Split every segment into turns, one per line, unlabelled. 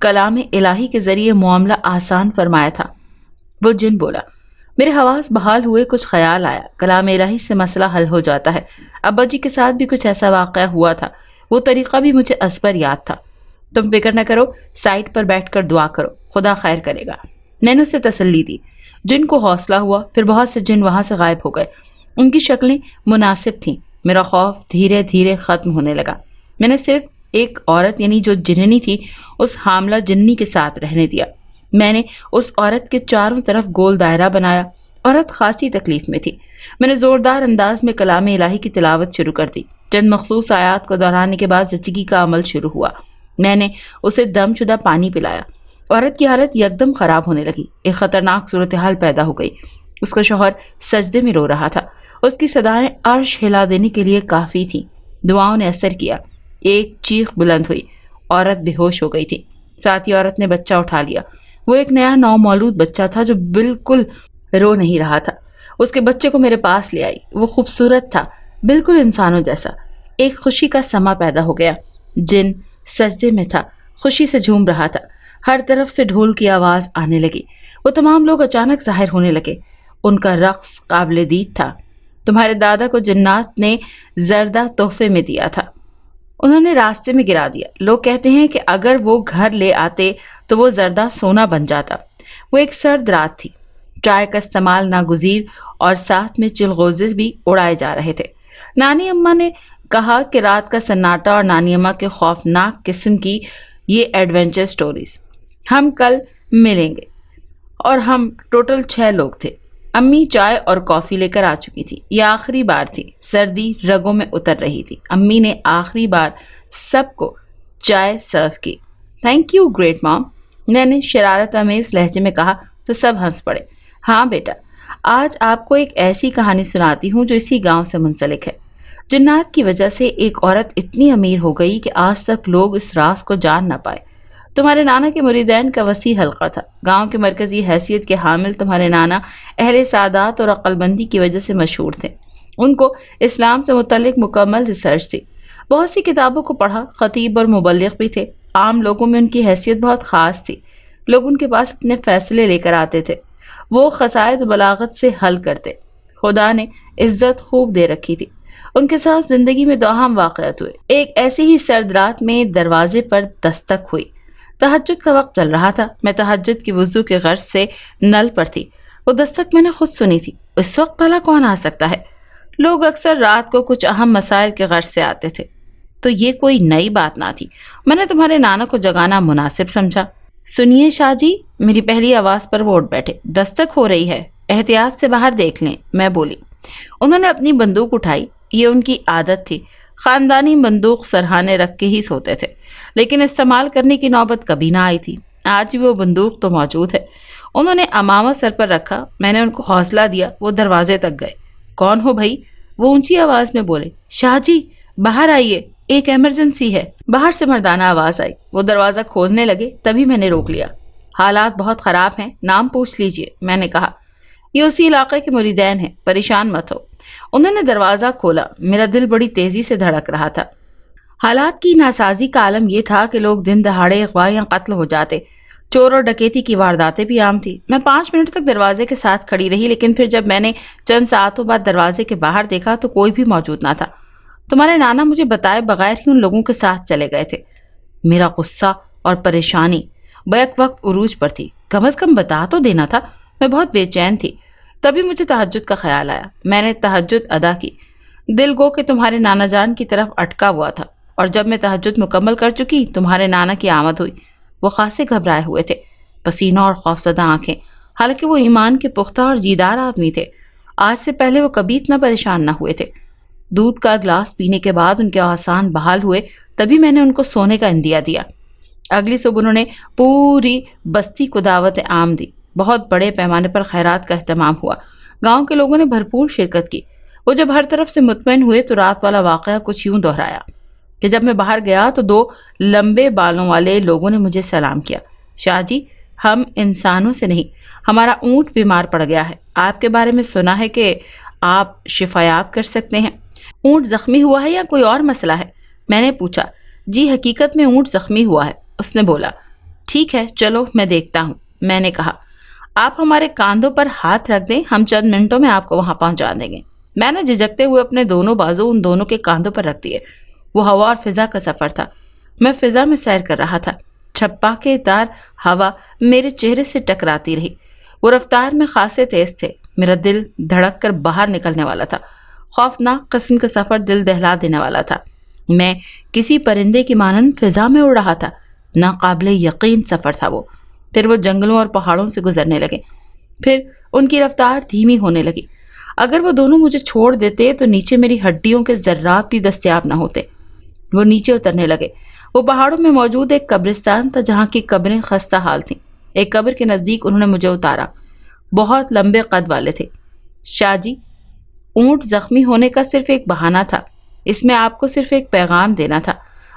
کلام الہی کے ذریعے معاملہ آسان فرمایا تھا۔ وہ جن بولا۔ میرے حواس بحال ہوئے، کچھ خیال آیا، کلام الہی سے مسئلہ حل ہو جاتا ہے۔ ابا جی کے ساتھ بھی کچھ ایسا واقعہ ہوا تھا، وہ طریقہ بھی مجھے ازبر یاد تھا۔ تم فکر نہ کرو، سائٹ پر بیٹھ کر دعا کرو، خدا خیر کرے گا۔ میں نے اسے تسلی دی۔ جن کو حوصلہ ہوا، پھر بہت سے جن وہاں سے غائب ہو گئے۔ ان کی شکلیں مناسب تھیں۔ میرا خوف دھیرے دھیرے ختم ہونے لگا۔ میں نے صرف ایک عورت یعنی جو جننی تھی اس حاملہ جننی کے ساتھ رہنے دیا۔ میں نے اس عورت کے چاروں طرف گول دائرہ بنایا۔ عورت خاصی تکلیف میں تھی۔ میں نے زوردار انداز میں کلام الہی کی تلاوت شروع کر دی۔ چند مخصوص آیات کو دہرانے کے بعد زچگی کا عمل شروع ہوا۔ میں نے اسے دم شدہ پانی پلایا۔ عورت کی حالت یکدم خراب ہونے لگی۔ ایک خطرناک صورتحال پیدا ہو گئی۔ اس کا شوہر سجدے میں رو رہا تھا۔ اس کی صدائیں عرش ہلا دینے کے لیے کافی تھیں۔ دعاؤں نے اثر کیا۔ ایک چیخ بلند ہوئی۔ عورت بے ہوش ہو گئی تھی۔ ساتھ ہی عورت نے بچہ اٹھا لیا۔ وہ ایک نیا نومولود بچہ تھا جو بالکل رو نہیں رہا تھا۔ اس کے بچے کو میرے پاس لے آئی۔ وہ خوبصورت تھا، بالکل انسانوں جیسا۔ ایک خوشی کا سما پیدا ہو گیا۔ جن سجدے میں تھا، خوشی سے جھوم رہا تھا۔ ہر طرف سے ڈھول کی آواز آنے لگی۔ وہ تمام لوگ اچانک ظاہر ہونے لگے۔ ان کا رقص قابل دید تھا۔ تمہارے دادا کو جنات نے زردہ تحفے میں دیا تھا، انہوں نے راستے میں گرا دیا۔ لوگ کہتے ہیں کہ اگر وہ گھر لے آتے تو وہ زردہ سونا بن جاتا۔ وہ ایک سرد رات تھی، چائے کا استعمال ناگزیر اور ساتھ میں چلغوزے بھی اڑائے جا رہے تھے۔ نانی اماں نے کہا کہ رات کا سناٹا اور نانی اماں کے خوفناک قسم کی یہ ایڈونچر سٹوریز۔ ہم کل ملیں گے، اور ہم ٹوٹل 6 لوگ تھے۔ امی چائے اور کافی لے کر آ چکی تھی۔ یہ آخری بار تھی۔ سردی رگوں میں اتر رہی تھی۔ امی نے آخری بار سب کو چائے سرو کی۔ تھینک یو گریٹ مام، میں نے شرارت آمیز لہجے میں کہا تو سب ہنس پڑے۔ ہاں بیٹا، آج آپ کو ایک ایسی کہانی سناتی ہوں جو اسی گاؤں سے منسلک ہے۔ جنات کی وجہ سے ایک عورت اتنی امیر ہو گئی کہ آج تک لوگ اس راز کو جان نہ پائے۔ تمہارے نانا کے مریدین کا وسیع حلقہ تھا۔ گاؤں کے مرکزی حیثیت کے حامل تمہارے نانا اہل سعادت اور عقل مندی کی وجہ سے مشہور تھے۔ ان کو اسلام سے متعلق مکمل ریسرچ تھی۔ بہت سی کتابوں کو پڑھا، خطیب اور مبلغ بھی تھے۔ عام لوگوں میں ان کی حیثیت بہت خاص تھی۔ لوگ ان کے پاس اپنے فیصلے لے کر آتے تھے، وہ قصائد و بلاغت سے حل کرتے۔ خدا نے عزت خوب دے رکھی تھی۔ ان کے ساتھ زندگی میں دو اہم واقعات ہوئے۔ ایک ایسی ہی سرد رات میں دروازے پر دستک ہوئی۔ تہجد کا وقت چل رہا تھا۔ میں تہجد کی وضو کے غرض سے نل پر تھی۔ وہ دستک میں نے خود سنی تھی۔ اس وقت بھلا کون آ سکتا ہے؟ لوگ اکثر رات کو کچھ اہم مسائل کے غرض سے آتے تھے، تو یہ کوئی نئی بات نہ تھی۔ میں نے تمہارے نانا کو جگانا مناسب سمجھا۔ سنیے شاہ جی، میری پہلی آواز پر وہ اٹھ بیٹھے۔ دستک ہو رہی ہے، احتیاط سے باہر دیکھ لیں، میں بولی۔ انہوں نے اپنی بندوق اٹھائی۔ یہ ان کی عادت تھی۔ خاندانی بندوق سرہانے رکھ کے ہی سوتے تھے، لیکن استعمال کرنے کی نوبت کبھی نہ آئی تھی۔ آج بھی وہ بندوق تو موجود ہے۔ انہوں نے امامہ سر پر رکھا۔ میں نے ان کو حوصلہ دیا۔ وہ دروازے تک گئے۔ کون ہو بھائی؟ وہ اونچی آواز میں بولے۔ شاہ جی باہر آئیے، ایک ایمرجنسی ہے۔ باہر سے مردانہ آواز آئی۔ وہ دروازہ کھولنے لگے، تبھی میں نے روک لیا۔ حالات بہت خراب ہیں، نام پوچھ لیجئے، میں نے کہا۔ یہ اسی علاقے کے مریدین ہیں، پریشان مت ہو۔ انہوں نے دروازہ کھولا۔ میرا دل بڑی تیزی سے دھڑک رہا تھا۔ حالات کی ناسازی کا عالم یہ تھا کہ لوگ دن دہاڑے اغوا یا قتل ہو جاتے۔ چور اور ڈکیتی کی وارداتیں بھی عام تھی۔ میں 5 منٹ تک دروازے کے ساتھ کھڑی رہی، لیکن پھر جب میں نے چند ساعتوں بعد دروازے کے باہر دیکھا تو کوئی بھی موجود نہ تھا۔ تمہارے نانا مجھے بتائے بغیر ہی ان لوگوں کے ساتھ چلے گئے تھے۔ میرا غصہ اور پریشانی بیک وقت عروج پر تھی۔ کم از کم بتا تو دینا تھا۔ میں بہت بے چین تھی۔ تبھی مجھے تہجد کا خیال آیا۔ میں نے تہجد ادا کی۔ دل گو کہ تمہارے نانا جان کی طرف اٹکا ہوا تھا، اور جب میں تہجد مکمل کر چکی تمہارے نانا کی آمد ہوئی۔ وہ خاصے گھبرائے ہوئے تھے، پسینہ اور خوفزدہ آنکھیں، حالانکہ وہ ایمان کے پختہ اور جیدار آدمی تھے۔ آج سے پہلے وہ کبھی اتنا پریشان نہ ہوئے تھے۔ دودھ کا گلاس پینے کے بعد ان کے آسان بحال ہوئے، تبھی میں نے ان کو سونے کا اندیا دیا۔ اگلی صبح انہوں نے پوری بستی کو دعوت عام دی۔ بہت بڑے پیمانے پر خیرات کا اہتمام ہوا۔ گاؤں کے لوگوں نے بھرپور شرکت کی۔ وہ جب ہر طرف سے مطمئن ہوئے تو رات والا واقعہ کچھ یوں دہرایا کہ جب میں باہر گیا تو 2 لمبے بالوں والے لوگوں نے مجھے سلام کیا۔ شاہ جی، ہم انسانوں سے نہیں، ہمارا اونٹ بیمار پڑ گیا ہے۔ آپ کے بارے میں سنا ہے کہ آپ شفایاب کر سکتے ہیں۔ اونٹ زخمی ہوا ہے یا کوئی اور مسئلہ ہے؟ میں نے پوچھا۔ جی حقیقت میں اونٹ زخمی ہوا ہے، اس نے بولا۔ ٹھیک ہے چلو میں دیکھتا ہوں، میں نے کہا۔ آپ ہمارے کاندھوں پر ہاتھ رکھ دیں، ہم چند منٹوں میں آپ کو وہاں پہنچا دیں گے۔ میں نے جھجکتے ہوئے اپنے دونوں بازو ان دونوں کے کاندھوں پر رکھ دیے۔ وہ ہوا اور فضا کا سفر تھا، میں فضا میں سیر کر رہا تھا۔ چھپا کے دار ہوا میرے چہرے سے ٹکراتی رہی۔ وہ رفتار میں خاصے تیز تھے، میرا دل دھڑک کر باہر نکلنے والا تھا۔ خوفناک قسم کا سفر دل دہلا دینے والا تھا۔ میں کسی پرندے کی مانند فضا میں اڑ رہا تھا، ناقابل یقین سفر تھا وہ۔ پھر وہ جنگلوں اور پہاڑوں سے گزرنے لگے، پھر ان کی رفتار دھیمی ہونے لگی۔ اگر وہ دونوں مجھے چھوڑ دیتے تو نیچے میری ہڈیوں کے ذرات بھی دستیاب نہ ہوتے۔ وہ نیچے اترنے لگے۔ وہ پہاڑوں میں موجود ایک قبرستان تھا جہاں کی قبریں خستہ حال تھیں۔ ایک قبر کے نزدیک انہوں نے مجھے اتارا۔ بہت لمبے قد والے تھے۔ شاہ جی، اونٹ زخمی ہونے کا صرف ایک بہانہ تھا، اس میں آپ کو صرف ایک پیغام دینا تھا۔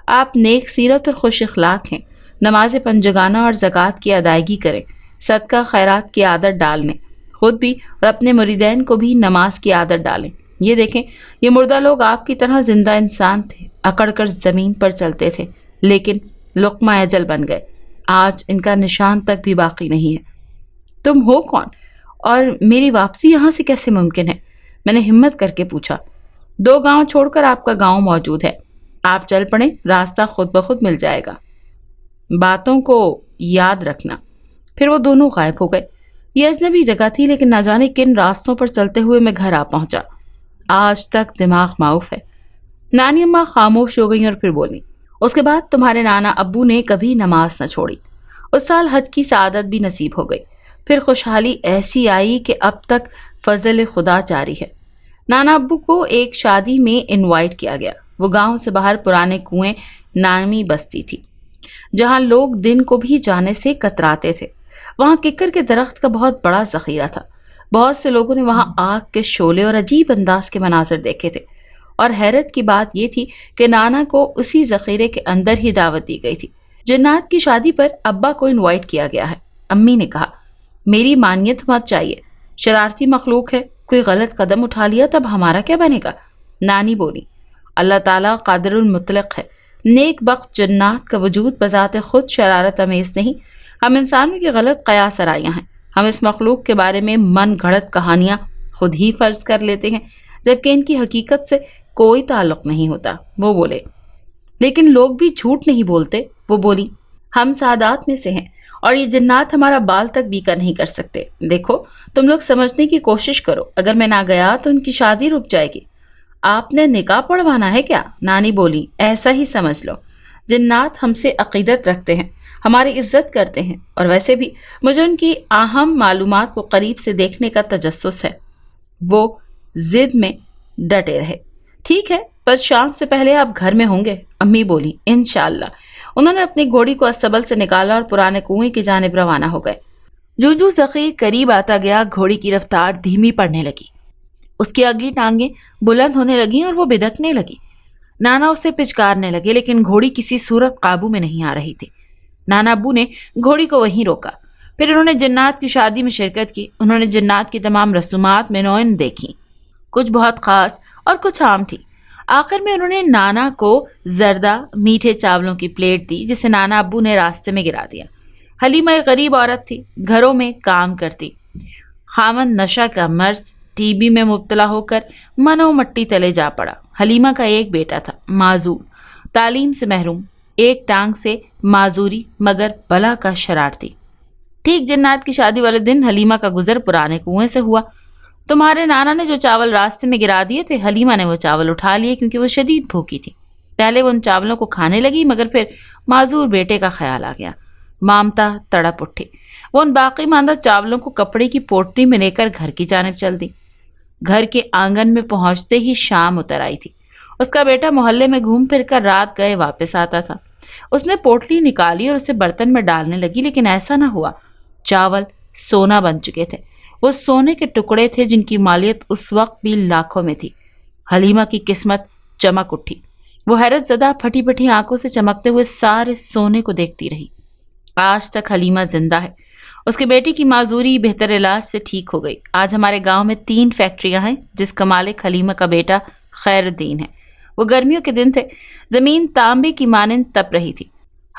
آپ نیک سیرت اور خوش اخلاق ہیں، نماز پنجگانہ اور زکوٰۃ کی ادائیگی کریں، صدقہ خیرات کی عادت ڈال لیں، خود بھی اور اپنے مریدین کو بھی نماز کی عادت ڈالیں۔ یہ دیکھیں، یہ مردہ لوگ آپ کی طرح زندہ انسان تھے، اکڑ کر زمین پر چلتے تھے، لیکن لقمہ اجل بن گئے۔ آج ان کا نشان تک بھی باقی نہیں ہے۔ تم ہو کون اور میری واپسی یہاں سے کیسے ممکن ہے؟ میں نے ہمت کر کے پوچھا۔ 2 گاؤں چھوڑ کر آپ کا گاؤں موجود ہے، آپ چل پڑیں، راستہ خود بخود مل جائے گا۔ باتوں کو یاد رکھنا۔ پھر وہ دونوں غائب ہو گئے۔ یہ اجنبی جگہ تھی، لیکن نہ جانے کن راستوں پر چلتے ہوئے میں گھر آ پہنچا۔ آج تک دماغ معاف ہے۔ نانی اماں خاموش ہو گئیں اور پھر بولی، اس کے بعد تمہارے نانا ابو نے کبھی نماز نہ چھوڑی۔ اس سال حج کی سعادت بھی نصیب ہو گئی۔ پھر خوشحالی ایسی آئی کہ اب تک فضل خدا جاری ہے۔ نانا ابو کو ایک شادی میں انوائٹ کیا گیا۔ وہ گاؤں سے باہر پرانے کنویں نامی بستی تھی، جہاں لوگ دن کو بھی جانے سے کتراتے تھے۔ وہاں ککر کے درخت کا بہت بڑا ذخیرہ تھا۔ بہت سے لوگوں نے وہاں آگ کے شعلے اور عجیب انداز کے مناظر دیکھے تھے، اور حیرت کی بات یہ تھی کہ نانا کو اسی ذخیرے کے اندر ہی دعوت دی گئی تھی۔ جنات کی شادی پر ابا کو انوائٹ کیا گیا ہے۔ امی نے کہا، میری مانیت مت چاہیے، شرارتی مخلوق ہے، کوئی غلط قدم اٹھا لیا تب ہمارا کیا بنے گا؟ نانی بولی، اللہ تعالیٰ قادر المطلق ہے، نیک بخت جنات کا وجود بذات خود شرارت امیز نہیں، ہم انسانوں کی غلط قیاس آرائیاں ہیں۔ ہم اس مخلوق کے بارے میں من گھڑت کہانیاں خود ہی فرض کر لیتے ہیں، جبکہ ان کی حقیقت سے کوئی تعلق نہیں ہوتا۔ وہ بولے، لیکن لوگ بھی جھوٹ نہیں بولتے۔ وہ بولی، ہم سعادات میں سے ہیں، اور یہ جنات ہمارا بال تک بیکا نہیں کر سکتے۔ دیکھو، تم لوگ سمجھنے کی کوشش کرو، اگر میں نہ گیا تو ان کی شادی رک جائے گی۔ آپ نے نکاح پڑھوانا ہے کیا؟ نانی بولی، ایسا ہی سمجھ لو۔ جنات ہم سے عقیدت رکھتے ہیں، ہماری عزت کرتے ہیں، اور ویسے بھی مجھے ان کی اہم معلومات کو قریب سے دیکھنے کا تجسس ہے۔ وہ ضد میں ڈٹے رہے۔ ٹھیک ہے، بس شام سے پہلے آپ گھر میں ہوں گے، امی بولی۔ انشاءاللہ۔ انہوں نے اپنی گھوڑی کو استبل سے نکالا اور پرانے کنویں کی جانب روانہ ہو گئے۔ جو ذخیر قریب آتا گیا، گھوڑی کی رفتار دھیمی پڑنے لگی۔ اس کی اگلی ٹانگیں بلند ہونے لگیں اور وہ بدکنے لگی۔ نانا اسے پچکارنے لگے، لیکن گھوڑی کسی صورت قابو میں نہیں آ رہی تھی۔ نانا ابو نے گھوڑی کو وہیں روکا۔ پھر انہوں نے جنات کی شادی میں شرکت کی۔ انہوں نے جنات کی تمام رسومات مینوئن دیکھی، کچھ بہت خاص اور کچھ عام تھی۔ آخر میں انہوں نے نانا کو زردہ میٹھے چاولوں کی پلیٹ دی، جسے نانا ابو نے راستے میں گرا دیا۔ حلیمہ ایک غریب عورت تھی، گھروں میں کام کرتی۔ خاوند نشہ کا مرض ٹی بی میں مبتلا ہو کر منو مٹی تلے جا پڑا۔ حلیمہ کا ایک بیٹا تھا، معذور، تعلیم سے محروم، ایک ٹانگ سے معذوری مگر بلا کا شرارتی۔ ٹھیک جنات کی شادی والے دن حلیمہ کا گزر پرانے کنویں سے ہوا۔ تمہارے نانا نے جو چاول راستے میں گرا دیے تھے، حلیمہ نے وہ چاول اٹھا لیے کیونکہ وہ شدید بھوکی تھی۔ پہلے وہ ان چاولوں کو کھانے لگی، مگر پھر معذور بیٹے کا خیال آ گیا۔ مامتا تڑپ اٹھی۔ وہ ان باقی ماندہ چاولوں کو کپڑے کی پوٹلی میں لے کر گھر کی جانب چل دی۔ گھر کے آنگن میں پہنچتے ہی شام اتر آئی تھی۔ اس کا بیٹا محلے میں گھوم پھر کر رات گئے واپس آتا تھا۔ اس نے پوٹلی نکالی اور اسے برتن میں ڈالنے لگی، لیکن ایسا نہ ہوا۔ چاول سونا بن چکے تھے۔ وہ سونے کے ٹکڑے تھے جن کی مالیت اس وقت بھی لاکھوں میں تھی۔ حلیمہ کی قسمت چمک اٹھی۔ وہ حیرت زدہ پھٹی پھٹی آنکھوں سے چمکتے ہوئے سارے سونے کو دیکھتی رہی۔ آج تک حلیمہ زندہ ہے۔ اس کے بیٹی کی معذوری بہتر علاج سے ٹھیک ہو گئی۔ آج ہمارے گاؤں میں 3 فیکٹریاں ہیں جس کا مالک حلیمہ کا بیٹا خیر الدین ہے۔ وہ گرمیوں کے دن تھے، زمین تانبے کی مانند تپ رہی تھی۔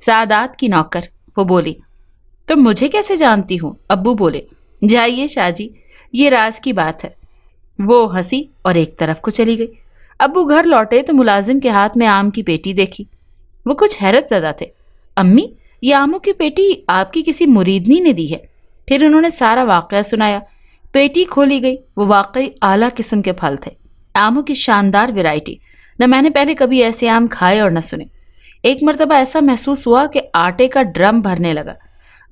سعادات کی نوکر، وہ بولی۔ تم مجھے کیسے جانتی ہوں؟ ابو بولے۔ جائیے شاہ جی، یہ راز کی بات ہے۔ وہ ہنسی اور ایک طرف کو چلی گئی۔ ابو گھر لوٹے تو ملازم کے ہاتھ میں آم کی پیٹی دیکھی۔ وہ کچھ حیرت زدہ تھے۔ امی، یہ آموں کی پیٹی آپ کی کسی مریدنی نے دی ہے؟ پھر انہوں نے سارا واقعہ سنایا۔ پیٹی کھولی گئی، وہ واقعی اعلیٰ قسم کے پھل تھے، آموں کی شاندار ویرائٹی۔ نہ میں نے پہلے کبھی ایسے آم کھائے اور نہ سنے۔ ایک مرتبہ ایسا محسوس ہوا کہ آٹے کا ڈرم بھرنے لگا۔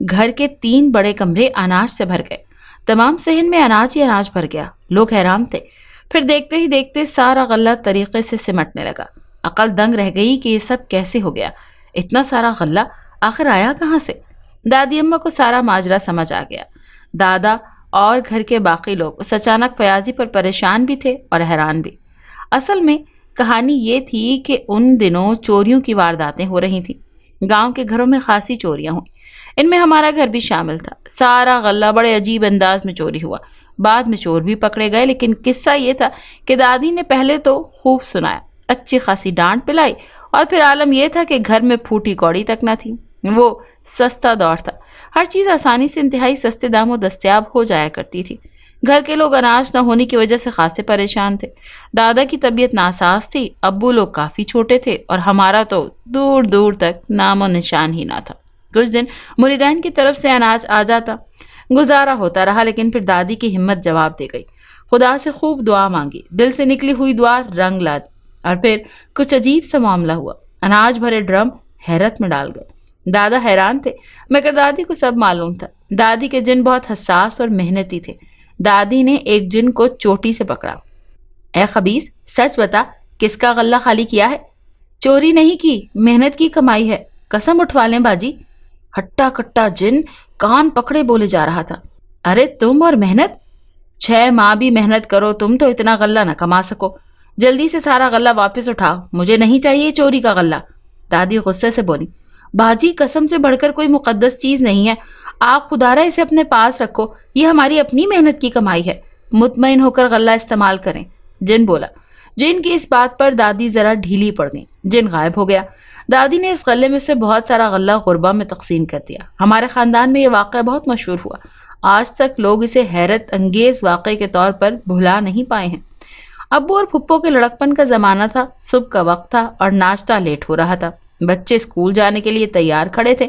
گھر کے 3 بڑے کمرے اناج سے بھر گئے، تمام صحن میں اناج ہی اناج بھر گیا۔ لوگ حیران تھے۔ پھر دیکھتے ہی دیکھتے سارا غلہ طریقے سے سمٹنے لگا۔ عقل دنگ رہ گئی کہ یہ سب کیسے ہو گیا، اتنا سارا غلہ آخر آیا کہاں سے؟ دادی اماں کو سارا ماجرا سمجھ آ گیا۔ دادا اور گھر کے باقی لوگ اس اچانک فیاضی پر پریشان بھی تھے اور حیران بھی۔ اصل میں کہانی یہ تھی کہ ان دنوں چوریوں کی وارداتیں ہو رہی تھیں۔ گاؤں کے گھروں میں خاصی چوریاں ہوئیں، ان میں ہمارا گھر بھی شامل تھا۔ سارا غلہ بڑے عجیب انداز میں چوری ہوا۔ بعد میں چور بھی پکڑے گئے، لیکن قصہ یہ تھا کہ دادی نے پہلے تو خوب سنایا، اچھی خاصی ڈانٹ پلائی، اور پھر عالم یہ تھا کہ گھر میں پھوٹی کوڑی تک نہ تھی۔ وہ سستا دور تھا، ہر چیز آسانی سے انتہائی سستے داموں دستیاب ہو جایا کرتی تھی۔ گھر کے لوگ اناج نہ ہونے کی وجہ سے خاصے پریشان تھے۔ دادا کی طبیعت ناساز تھی، ابو لوگ کافی چھوٹے تھے، اور ہمارا تو دور دور تک نام و نشان ہی نہ تھا۔ کچھ دن مریدان کی طرف سے اناج آ جاتا، گزارا ہوتا رہا، لیکن پھر دادی کی ہمت جواب دے گئی۔ خدا سے خوب دعا مانگی، دل سے نکلی ہوئی دعا رنگ لا دی، اور پھر کچھ عجیب سا معاملہ ہوا۔ اناج بھرے ڈرم حیرت میں ڈال گئے۔ دادا حیران تھے، مگر دادی کو سب معلوم تھا۔ دادی کے جن بہت حساس اور محنتی تھے۔ دادی نے ایک جن کو چوٹی سے پکڑا۔ اے خبیث، سچ بتا، کس کا غلہ خالی کیا ہے؟ چوری نہیں کی، محنت کی کمائی ہے، قسم اٹھوا لیں باجی۔ ہٹا کٹا جن کان پکڑے بولے جا رہا تھا۔ ارے تم اور محنت، 6 ماہ بھی محنت کرو تم تو اتنا غلہ نہ کما سکو۔ جلدی سے سارا غلہ واپس اٹھاؤ، مجھے نہیں چاہیے چوری کا غلہ۔ دادی غصے سے بولی۔ باجی، قسم سے بڑھ کر کوئی مقدس چیز نہیں ہے، آپ خدارا اسے اپنے پاس رکھو، یہ ہماری اپنی محنت کی کمائی ہے، مطمئن ہو کر غلہ استعمال کریں۔ جن بولا۔ جن کی اس بات پر دادی ذرا ڈھیلی پڑ گئی۔ جن غائب ہو گیا۔ دادی نے اس غلے میں سے بہت سارا غلہ غربا میں تقسیم کر دیا۔ ہمارے خاندان میں یہ واقعہ بہت مشہور ہوا، آج تک لوگ اسے حیرت انگیز واقعے کے طور پر بھلا نہیں پائے ہیں۔ ابو اور پھپھو کے لڑکپن کا زمانہ تھا، صبح کا وقت تھا اور ناشتہ لیٹ ہو رہا تھا۔ بچے اسکول جانے کے لیے تیار کھڑے تھے۔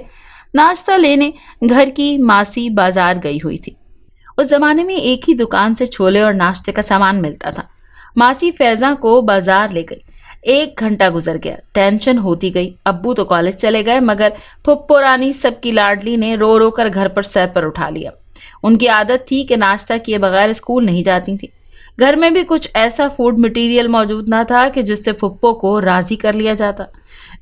ناشتہ لینے گھر کی ماسی بازار گئی ہوئی تھی۔ اس زمانے میں ایک ہی دکان سے چھولے اور ناشتے کا سامان ملتا تھا۔ ماسی فیضاں کو بازار لے گئی۔ 1 گھنٹہ گزر گیا، ٹینشن ہوتی گئی۔ ابو تو کالج چلے گئے، مگر پھپھو رانی سب کی لاڈلی نے رو رو کر گھر پر سر پر اٹھا لیا۔ ان کی عادت تھی کہ ناشتہ کیے بغیر اسکول نہیں جاتی تھی۔ گھر میں بھی کچھ ایسا فوڈ مٹیریل موجود نہ تھا کہ جس سے پھپھو کو راضی کر لیا جاتا۔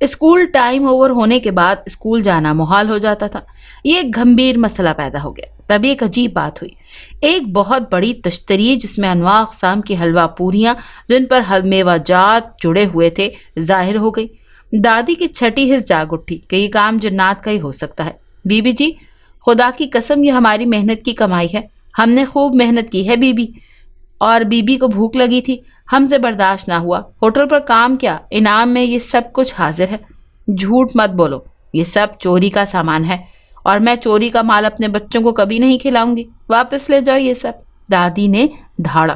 اسکول ٹائم اوور ہونے کے بعد اسکول جانا محال ہو جاتا تھا۔ یہ ایک گھمبیر مسئلہ پیدا ہو گیا۔ تب ایک عجیب بات ہوئی۔ ایک بہت بڑی تشتری جس میں انواع اقسام کی حلوہ پوریاں جن پر میوہ جات جڑے ہوئے تھے ظاہر ہو گئی۔ دادی کی چھٹی حس جاگ اٹھی کہ یہ کام جنات کا ہی ہو سکتا ہے۔ بی بی جی، خدا کی قسم یہ ہماری محنت کی کمائی ہے، ہم نے خوب محنت کی ہے بی بی، اور بی بی کو بھوک لگی تھی، ہم سے برداشت نہ ہوا، ہوٹل پر کام کیا، انعام میں یہ سب کچھ حاضر ہے۔ جھوٹ مت بولو، یہ سب چوری کا سامان ہے، اور میں چوری کا مال اپنے بچوں کو کبھی نہیں کھلاؤں گی، واپس لے جاؤ یہ سب۔ دادی نے دھاڑا۔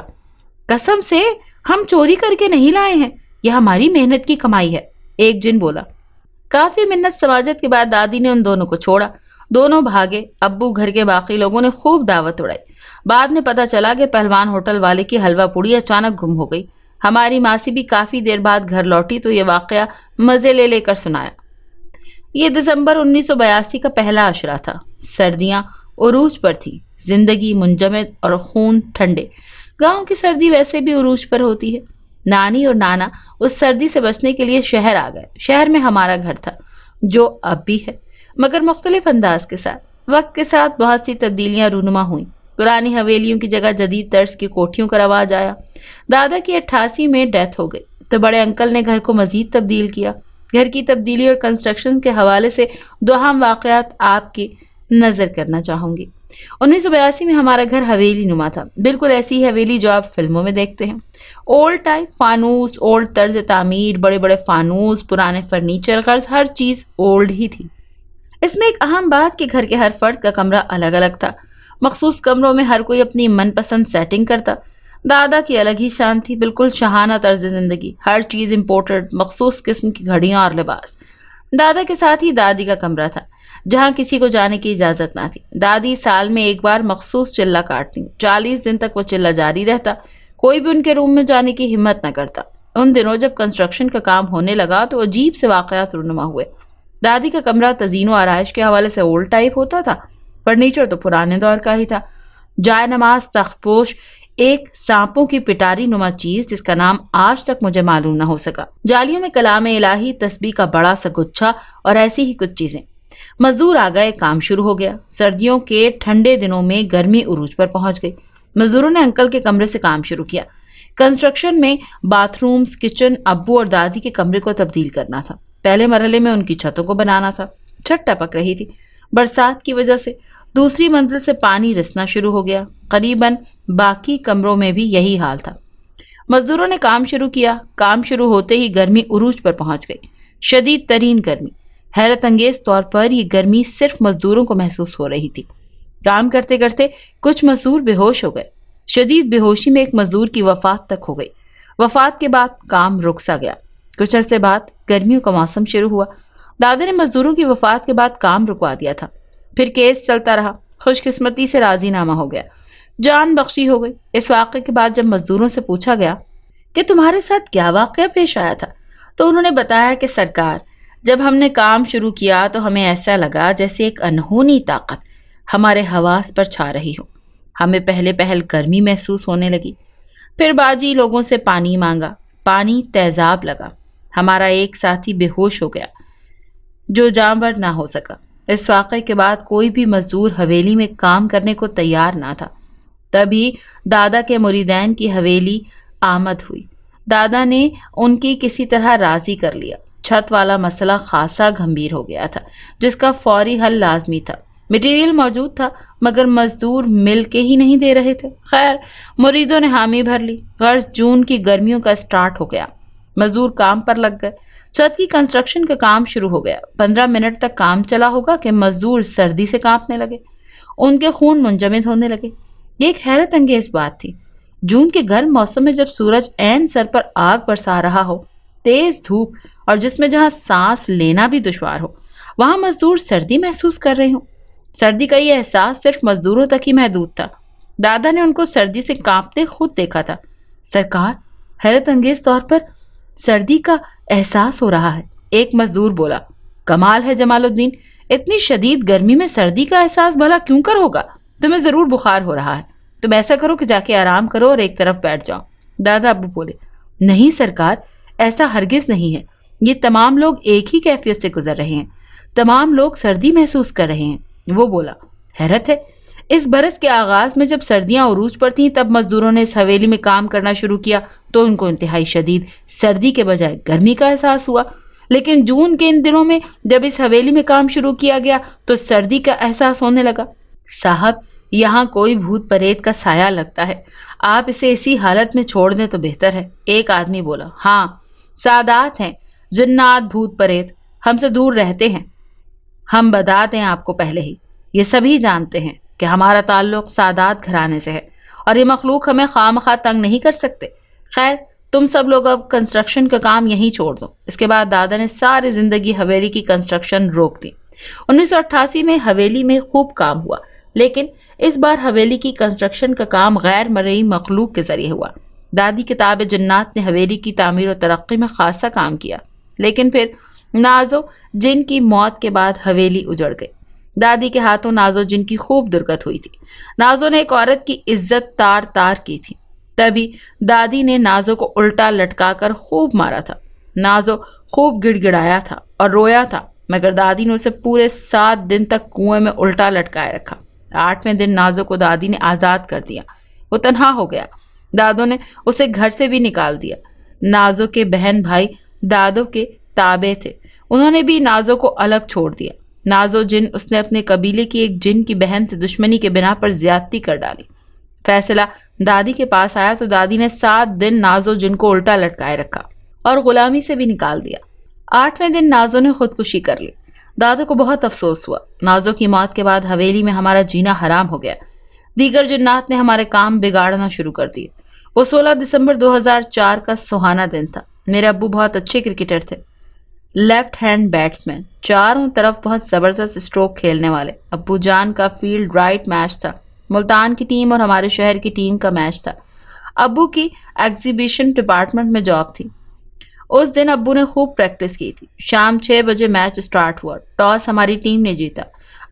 قسم سے ہم چوری کر کے نہیں لائے ہیں، یہ ہماری محنت کی کمائی ہے، ایک جن بولا۔ کافی منت سماجت کے بعد دادی نے ان دونوں کو چھوڑا۔ دونوں بھاگے۔ ابو گھر کے باقی لوگوں نے خوب دعوت اڑائی۔ بعد میں پتا چلا کہ پہلوان ہوٹل والے کی حلوہ پوڑی اچانک گم ہو گئی۔ ہماری ماسی بھی کافی دیر بعد گھر لوٹی تو یہ واقعہ مزے لے لے کر سنایا۔ یہ دسمبر 1982 کا پہلا عشرہ تھا۔ سردیاں عروج پر تھی، زندگی منجمد اور خون ٹھنڈے۔ گاؤں کی سردی ویسے بھی عروج پر ہوتی ہے۔ نانی اور نانا اس سردی سے بچنے کے لیے شہر آ گئے۔ شہر میں ہمارا گھر تھا، جو اب بھی ہے، مگر مختلف انداز کے ساتھ۔ وقت کے ساتھ بہت سی تبدیلیاں رونما ہوئیں۔ پرانی حویلیوں کی جگہ جدید طرز کی کوٹھیوں کا رواج آیا۔ دادا کی 88 میں ڈیتھ ہو گئی تو بڑے انکل نے گھر کو مزید تبدیل کیا۔ گھر کی تبدیلی اور کنسٹرکشن کے حوالے سے 2 اہم واقعات آپ کی نظر کرنا چاہوں گی۔ 1982 میں ہمارا گھر حویلی نما تھا، بالکل ایسی حویلی جو آپ فلموں میں دیکھتے ہیں۔ اولڈ ٹائپ فانوس، اولڈ طرز تعمیر، بڑے بڑے فانوس، پرانے فرنیچر، غرض ہر چیز اولڈ ہی تھی۔ اس میں ایک اہم بات کہ گھر کے ہر فرد کا کمرہ الگ الگ تھا۔ مخصوص کمروں میں ہر کوئی اپنی من پسند سیٹنگ کرتا۔ دادا کی الگ ہی شان تھی، بالکل شاہانہ طرز زندگی، ہر چیز امپورٹڈ، مخصوص قسم کی گھڑیاں اور لباس۔ دادا کے ساتھ ہی دادی کا کمرہ تھا جہاں کسی کو جانے کی اجازت نہ تھی۔ دادی سال میں ایک بار مخصوص چلہ کاٹتی، 40 دن تک وہ چلہ جاری رہتا، کوئی بھی ان کے روم میں جانے کی ہمت نہ کرتا۔ ان دنوں جب کنسٹرکشن کا کام ہونے لگا تو عجیب سے واقعات رونما ہوئے۔ دادی کا کمرہ تزئین و آرائش کے حوالے سے اولڈ ٹائپ ہوتا تھا، فرنیچر تو پرانے دور کا ہی تھا۔ جائے نماز، تخت پوش، ایک سانپوں کی پٹاری نما چیز جس کا نام آج تک مجھے معلوم نہ ہو سکا، جالیوں میں کلام الہی، تسبیح کا بڑا سا گچھا اور ایسی ہی کچھ چیزیں۔ مزدور آ گئے، کام شروع ہو گیا۔ سردیوں کے ٹھنڈے دنوں میں گرمی عروج پر پہنچ گئی۔ مزدوروں نے انکل کے کمرے سے کام شروع کیا۔ کنسٹرکشن میں باتھ رومز، کچن، ابو اور دادی کے کمرے کو تبدیل کرنا تھا۔ پہلے مرحلے میں ان کی چھتوں کو بنانا تھا۔ چھت ٹپک رہی تھی، برسات کی وجہ سے۔ دوسری منزل سے پانی رسنا شروع ہو گیا۔ قریباً باقی کمروں میں بھی یہی حال تھا۔ مزدوروں نے کام شروع کیا۔ کام شروع ہوتے ہی گرمی عروج پر پہنچ گئی، شدید ترین گرمی۔ حیرت انگیز طور پر یہ گرمی صرف مزدوروں کو محسوس ہو رہی تھی۔ کام کرتے کرتے کچھ مزدور بے ہوش ہو گئے۔ شدید بے ہوشی میں ایک مزدور کی وفات تک ہو گئی۔ وفات کے بعد کام رک سا گیا۔ کچھ عرصے بعد گرمیوں کا موسم شروع ہوا۔ دادا نے مزدوروں کی وفات کے بعد کام رکوا دیا تھا۔ پھر کیس چلتا رہا۔ خوش قسمتی سے راضی نامہ ہو گیا، جان بخشی ہو گئی۔ اس واقعے کے بعد جب مزدوروں سے پوچھا گیا کہ تمہارے ساتھ کیا واقعہ پیش آیا تھا تو انہوں نے بتایا کہ سرکار، جب ہم نے کام شروع کیا تو ہمیں ایسا لگا جیسے ایک انہونی طاقت ہمارے حواس پر چھا رہی ہو۔ ہمیں پہلے پہل گرمی محسوس ہونے لگی، پھر باجی لوگوں سے پانی مانگا، پانی تیزاب لگا، ہمارا ایک ساتھی بے ہوش ہو گیا جو جانور نہ ہو سکا۔ اس واقعے کے بعد کوئی بھی مزدور حویلی میں کام کرنے کو تیار نہ تھا۔ تبھی دادا کے مریدین کی حویلی آمد ہوئی۔ دادا نے ان کی کسی طرح راضی کر لیا۔ چھت والا مسئلہ خاصا گھمبیر ہو گیا تھا جس کا فوری حل لازمی تھا۔ مٹیریل موجود تھا مگر مزدور مل کے ہی نہیں دے رہے تھے۔ خیر، مریدوں نے حامی بھر لی۔ غرض جون کی گرمیوں کا سٹارٹ ہو گیا۔ مزدور کام پر لگ گئے۔ چھت کی کنسٹرکشن کا کام شروع ہو گیا۔ 15 منٹ تک کام چلا ہوگا کہ مزدور سردی سے کانپنے لگے، ان کے خون منجمد ہونے لگے۔ یہ ایک حیرت انگیز بات تھی۔ جون کے گرم موسم میں جب سورج عین سر پر آگ برسا رہا ہو، تیز دھوپ اور جس میں جہاں سانس لینا بھی دشوار ہو، وہاں مزدور سردی محسوس کر رہے ہوں۔ سردی کا یہ احساس صرف مزدوروں تک ہی محدود تھا۔ دادا نے ان کو سردی سے کانپتے خود دیکھا تھا۔ سرکار، حیرت انگیز طور پر سردی کا احساس ہو رہا ہے، ایک مزدور بولا۔ کمال ہے جمال الدین، اتنی شدید گرمی میں سردی کا احساس بھلا کیوں کر ہوگا؟ تمہیں ضرور بخار ہو رہا ہے، تم ایسا کرو کہ جا کے آرام کرو اور ایک طرف بیٹھ جاؤ۔ دادا ابو بولے، نہیں سرکار، ایسا ہرگز نہیں ہے، یہ تمام لوگ ایک ہی کیفیت سے گزر رہے ہیں، تمام لوگ سردی محسوس کر رہے ہیں۔ وہ بولا، حیرت ہے، اس برس کے آغاز میں جب سردیاں عروج پر تھیں تب مزدوروں نے اس حویلی میں کام کرنا شروع کیا تو ان کو انتہائی شدید سردی کے بجائے گرمی کا احساس ہوا، لیکن جون کے ان دنوں میں جب اس حویلی میں کام شروع کیا گیا تو سردی کا احساس ہونے لگا۔ صاحب، یہاں کوئی بھوت پریت کا سایہ لگتا ہے، آپ اسے اسی حالت میں چھوڑ دیں تو بہتر ہے۔ ایک آدمی بولا، ہاں، سادات ہیں، جنات بھوت پریت ہم سے دور رہتے ہیں، ہم بتا دیں آپ کو پہلے ہی، یہ سبھی جانتے ہیں کہ ہمارا تعلق سادات گھرانے سے ہے اور یہ مخلوق ہمیں خواہ تنگ نہیں کر سکتے۔ خیر، تم سب لوگ اب کنسٹرکشن کا کام یہیں چھوڑ دو۔ اس کے بعد دادا نے ساری زندگی حویلی کی کنسٹرکشن روک دی۔ 1988 میں حویلی میں خوب کام ہوا، لیکن اس بار حویلی کی کنسٹرکشن کا کام غیر مرئی مخلوق کے ذریعے ہوا۔ دادی کتاب جنات نے حویلی کی تعمیر و ترقی میں خاصا کام کیا، لیکن پھر نازو جن کی موت کے بعد حویلی اجڑ گئی۔ دادی کے ہاتھوں نازو جن کی خوب درگت ہوئی تھی۔ نازو نے ایک عورت کی عزت تار تار کی تھی، تبھی دادی نے نازو کو الٹا لٹکا کر خوب مارا تھا۔ نازو خوب گڑ گڑایا تھا اور رویا تھا، مگر دادی نے اسے پورے 7 دن تک کنویں میں الٹا لٹکائے رکھا۔ 8ویں دن نازو کو دادی نے آزاد کر دیا، وہ تنہا ہو گیا۔ دادو نے اسے گھر سے بھی نکال دیا۔ نازو کے بہن بھائی دادو کے تابع تھے، انہوں نے بھی نازو کو الگ چھوڑ دیا۔ نازو جن، اس نے اپنے قبیلے کی ایک جن کی بہن سے دشمنی کے بنا پر زیادتی کر ڈالی۔ فیصلہ دادی کے پاس آیا تو دادی نے 7 دن نازو جن کو الٹا لٹکائے رکھا اور غلامی سے بھی نکال دیا۔ 8ویں دن نازو نے خودکشی کر لی۔ دادو کو بہت افسوس ہوا۔ نازو کی موت کے بعد حویلی میں ہمارا جینا حرام ہو گیا۔ دیگر جنات نے ہمارے کام بگاڑنا شروع کر دیے۔ وہ 16 دسمبر 2004 کا سہانا دن تھا۔ میرے ابو بہت اچھے کرکٹر تھے، لیفٹ ہینڈ بیٹسمین، چاروں طرف بہت زبردست اسٹروک کھیلنے والے۔ ابو جان کا فیلڈ رائٹ میچ تھا، ملتان کی ٹیم اور ہمارے شہر کی ٹیم کا میچ تھا۔ ابو کی ایگزیبیشن ڈپارٹمنٹ میں جاب تھی۔ اس دن ابو نے خوب پریکٹس کی تھی۔ شام 6 بجے میچ سٹارٹ ہوا۔ ٹاس ہماری ٹیم نے جیتا۔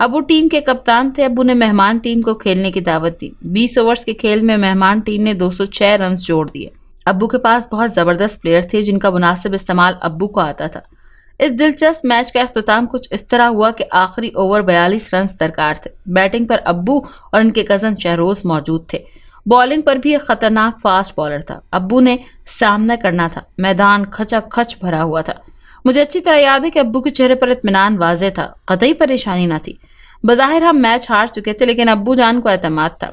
ابو ٹیم کے کپتان تھے۔ ابو نے مہمان ٹیم کو کھیلنے کی دعوت دی۔ 20 اوورز کے کھیل میں مہمان ٹیم نے 206 رنز جوڑ دیے۔ ابو کے پاس بہت زبردست پلیئر تھے جن کا مناسب استعمال ابو کو آتا تھا۔ اس دلچسپ میچ کا اختتام کچھ اس طرح ہوا کہ آخری اوور 42 رنز درکار تھے۔ بیٹنگ پر ابو اور ان کے کزن شہروز موجود تھے۔ بالنگ پر بھی ایک خطرناک فاسٹ بالر تھا۔ ابو نے سامنا کرنا تھا۔ میدان کھچا کھچ بھرا ہوا تھا۔ مجھے اچھی طرح یاد ہے کہ ابو کے چہرے پر اطمینان واضح تھا، قطعی پریشانی نہ تھی۔ بظاہر ہم میچ ہار چکے تھے لیکن ابو جان کو اعتماد تھا۔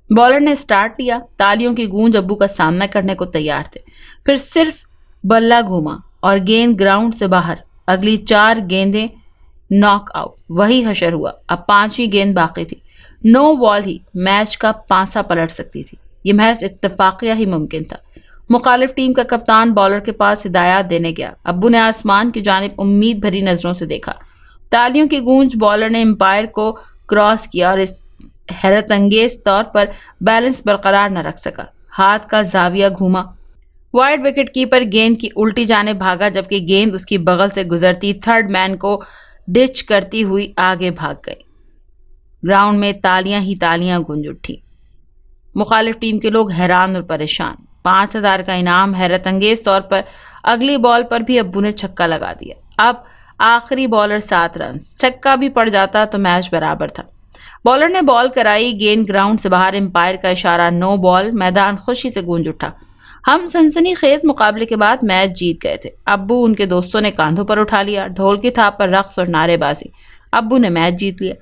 بالر نے سٹارٹ لیا، تالیوں کی گونج، ابو کا سامنا کرنے کو تیار تھے۔ پھر صرف بلہ گھوما اور گیند گراؤنڈ سے باہر۔ اگلی 4 گیندیں ناک آؤٹ۔ وہی حشر ہوا۔ اب 5ویں گیند باقی تھی۔ 9 بال ہی میچ کا پانسا پلٹ سکتی تھی۔ یہ محض اتفاقیہ ہی ممکن تھا۔ مخالف ٹیم کا کپتان بالر کے پاس ہدایات دینے گیا۔ ابو نے آسمان کی جانب امید بھری نظروں سے دیکھا۔ تالیوں کی گونج۔ بالر نے امپائر کو کراس کیا اور اس حیرت انگیز طور پر بیلنس برقرار نہ رکھ سکا۔ ہاتھ کا زاویہ گھوما۔ وائڈ وکٹ کیپر گیند کی الٹی جانب بھاگا جبکہ گیند اس کی بغل سے گزرتی تھرڈ مین کو ڈچ کرتی ہوئی آگے بھاگ گئی۔ گراؤنڈ میں تالیاں ہی تالیاں گونج اٹھی۔ مخالف ٹیم کے لوگ حیران اور پریشان۔ 5000 کا انعام۔ حیرت انگیز طور پر اگلی بال پر بھی ابو نے چھکا لگا دیا۔ اب آخری بالر 7 رنز۔ چھکا بھی پڑ جاتا تو میچ برابر تھا۔ بالر نے بال کرائی، گیند گراؤنڈ سے باہر۔ امپائر کا اشارہ 9 بال۔ میدان خوشی سے گونج اٹھا۔ ہم سنسنی خیز مقابلے کے بعد میچ جیت گئے تھے۔ ابو ان کے دوستوں نے کاندھوں پر اٹھا لیا۔ ڈھول کی تھاپ پر رقص اور نعرے بازی۔ ابو نے میچ جیت لیا۔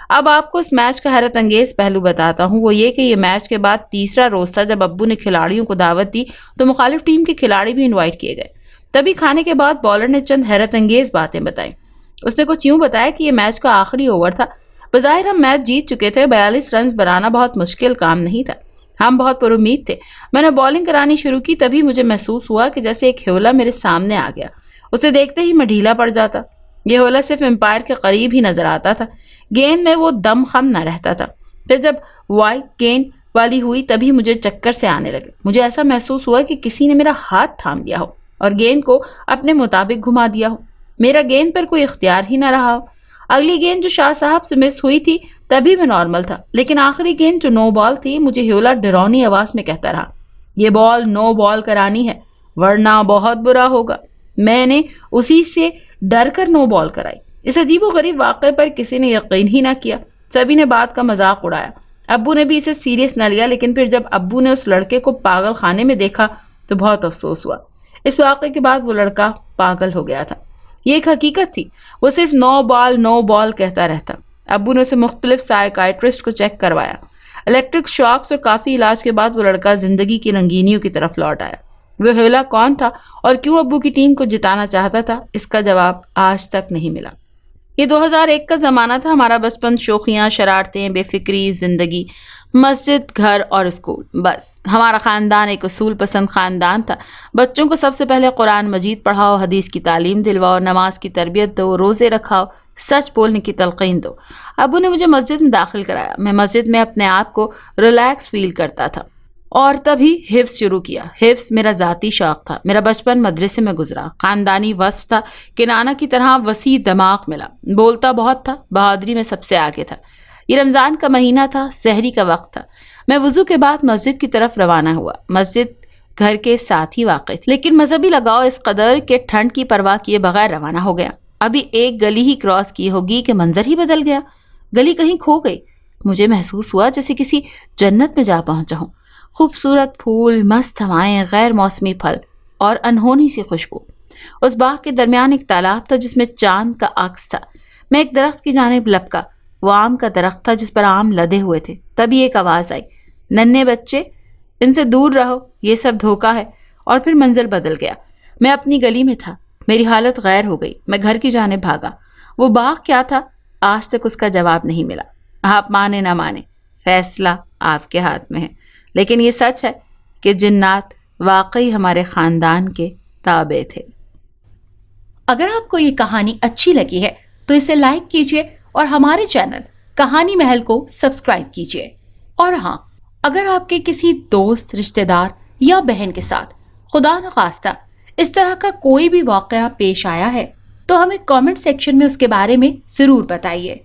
اب آپ کو اس میچ کا حیرت انگیز پہلو بتاتا ہوں، وہ یہ کہ یہ میچ کے بعد تیسرا روز تھا جب ابو نے کھلاڑیوں کو دعوت دی تو مخالف ٹیم کے کھلاڑی بھی انوائٹ کیے گئے۔ تبھی کھانے کے بعد بالر نے چند حیرت انگیز باتیں بتائیں۔ اس نے کچھ یوں بتایا کہ یہ میچ کا آخری اوور تھا۔ بظاہر ہم میچ جیت چکے تھے۔ 42 رنز بنانا بہت مشکل کام نہیں تھا۔ ہم بہت پر امید تھے۔ میں نے بالنگ کرانی شروع کی، تبھی مجھے محسوس ہوا کہ جیسے ایک ہیولا میرے سامنے آ گیا۔ اسے دیکھتے ہی میں ڈھیلا پڑ جاتا۔ یہ ہیولا صرف امپائر کے قریب ہی نظر آتا تھا۔ گیند میں وہ دم خم نہ رہتا تھا۔ پھر جب وائڈ گیند والی ہوئی تبھی مجھے چکر سے آنے لگے۔ مجھے ایسا محسوس ہوا کہ کسی نے میرا ہاتھ تھام لیا ہو اور گیند کو اپنے مطابق گھما دیا ہو۔ میرا گیند پر کوئی اختیار ہی نہ رہا ہو۔ اگلی گیند جو شاہ صاحب سے مس ہوئی تھی تبھی میں نارمل تھا، لیکن آخری گیند جو 9 بال تھی، مجھے ہیولا ڈرونی آواز میں کہتا رہا، یہ بال 9 بال کرانی ہے ورنہ بہت برا ہوگا۔ میں نے اسی سے ڈر کر 9 بال کرائی۔ اس عجیب و غریب واقعے پر کسی نے یقین ہی نہ کیا۔ سبھی نے بات کا مذاق اڑایا۔ ابو نے بھی اسے سیریس نہ لیا، لیکن پھر جب ابو نے اس لڑکے کو پاگل خانے میں دیکھا تو بہت افسوس ہوا۔ اس واقعے کے بعد وہ لڑکا پاگل ہو گیا تھا۔ یہ ایک حقیقت تھی۔ وہ صرف 9 بال کہتا رہتا۔ ابو نے اسے مختلف سائیکائٹرسٹ کو چیک کروایا۔ الیکٹرک شاکس اور کافی علاج کے بعد وہ لڑکا زندگی کی رنگینیوں کی طرف لوٹ آیا۔ وہ ہیولا کون تھا اور کیوں ابو کی ٹیم کو جتانا چاہتا تھا، اس کا جواب آج تک نہیں ملا۔ یہ 2001 کا زمانہ تھا۔ ہمارا بچپن، شوخیاں، شرارتیں، بے فکری، زندگی، مسجد، گھر اور اسکول، بس۔ ہمارا خاندان ایک اصول پسند خاندان تھا۔ بچوں کو سب سے پہلے قرآن مجید پڑھاؤ، حدیث کی تعلیم دلواؤ، نماز کی تربیت دو، روزے رکھاؤ، سچ بولنے کی تلقین دو۔ ابو نے مجھے مسجد میں داخل کرایا۔ میں مسجد میں اپنے آپ کو ریلیکس فیل کرتا تھا اور تبھی حفظ شروع کیا۔ حفظ میرا ذاتی شوق تھا۔ میرا بچپن مدرسے میں گزرا۔ خاندانی وصف تھا کہ نانا کی طرح وسیع دماغ ملا۔ بولتا بہت تھا، بہادری میں سب سے آگے تھا۔ یہ رمضان کا مہینہ تھا، سحری کا وقت تھا۔ میں وضو کے بعد مسجد کی طرف روانہ ہوا۔ مسجد گھر کے ساتھ ہی واقع تھی، لیکن مذہبی لگاؤ اس قدر کہ ٹھنڈ کی پرواہ کیے بغیر روانہ ہو گیا۔ ابھی ایک گلی ہی کراس کی ہوگی کہ منظر ہی بدل گیا۔ گلی کہیں کھو گئی۔ مجھے محسوس ہوا جیسے کسی جنت میں جا پہنچا ہوں۔ خوبصورت پھول، مست ہوائیں، غیر موسمی پھل اور انہونی سی خوشبو۔ اس باغ کے درمیان ایک تالاب تھا جس میں چاند کا عکس تھا۔ میں ایک درخت کی جانب لپکا۔ وہ آم کا درخت تھا جس پر آم لدے ہوئے تھے۔ تبھی ایک آواز آئی، ننھے بچے، ان سے دور رہو، یہ سب دھوکہ ہے۔ اور پھر منزل بدل گیا۔ میں اپنی گلی میں تھا، میری حالت غیر ہو گئی، میں گھر کی جانب بھاگا۔ وہ باغ کیا تھا؟ آج تک اس کا جواب نہیں ملا۔ آپ مانے نہ مانے، فیصلہ آپ کے ہاتھ میں ہے، لیکن یہ سچ ہے کہ جنات واقعی ہمارے خاندان کے تابع تھے۔
اگر آپ کو یہ کہانی اچھی لگی ہے تو اسے لائک کیجیے اور ہمارے چینل کہانی محل کو سبسکرائب کیجیے۔ اور ہاں، اگر آپ کے کسی دوست، رشتہ دار یا بہن کے ساتھ خدا نخواستہ اس طرح کا کوئی بھی واقعہ پیش آیا ہے تو ہمیں کامنٹ سیکشن میں اس کے بارے میں ضرور بتائیے۔